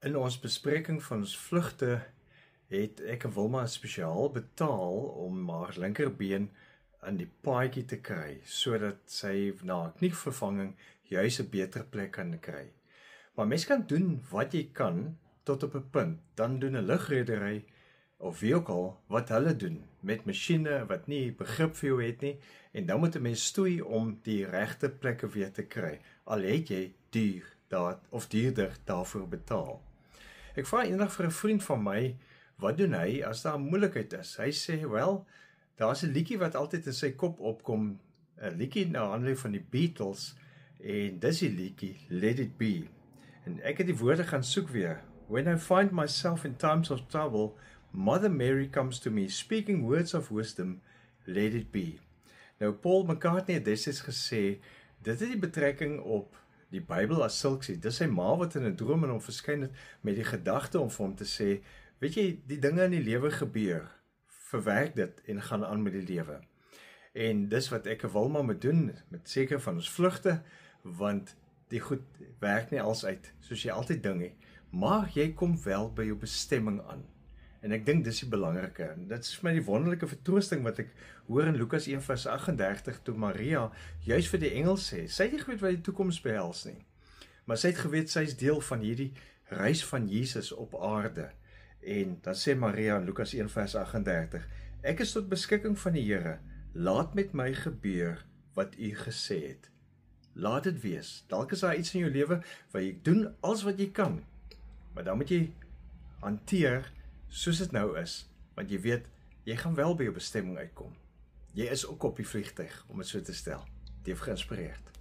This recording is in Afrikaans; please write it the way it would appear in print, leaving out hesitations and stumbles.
In ons bespreking van ons vlugte het ek en Wilma spesiaal betaal om haar linkerbeen in die paadjie te kry, sodat sy na 'n knievervanging juis 'n beter plek kan kry. Maar mens kan doen wat jy kan tot op 'n punt, dan doen 'n lugredery of wie ook al wat hulle doen met masjiene wat nie begrip vir jou het nie, en dan moet 'n mens stoei om die regte plekke weer te kry, al het jy duurder daarvoor betaal. Ek vra eendag vir 'n vriend van my, wat doen hy as daar 'n moeilikheid is? Hy sê, wel, daar's 'n liedjie wat altyd in sy kop opkom, 'n liedjie na aanleiding van die Beatles, en dis die liedjie Let It Be. En ek het die woorde gaan soek weer. When I find myself in times of trouble, Mother Mary comes to me, speaking words of wisdom, let it be. Nou, Paul McCartney het destyds gesê, dit het die betrekking op die Bybel as sulks. Dis sy ma wat in 'n droom aan hom verskyn het met die gedagte om vir hom te sê, weet jy, die dinge in die lewe gebeur, verwerk dit en gaan aan met die lewe. En dis wat ek en Wilma moet doen, met seker van ons vlugte, want die goed werk nie als uit, soos jy altyd dink nie, maar jy kom wel by jou bestemming aan. En ek dink dis die belangrike. Dit is vir my die wonderlike vertroosting wat ek hoor in Lukas 1:38, toe Maria juis vir die engel sê, sy het nie geweet wat die toekoms behels nie, maar sy het geweet sy is deel van hierdie reis van Jesus op aarde. En dan sê Maria in Lukas 1:38, ek is tot beskikking van die Here, laat met my gebeur wat u gesê het. Laat dit wees. Dalk is daar iets in jou lewe waar jy doen alles wat jy kan, maar dan moet jy hanteer soos dit nou is, want jy weet, jy gaan wel by jou bestemming uitkom. Jy is ook op die vliegtuig, om het so te stel. Dief geïnspireerd.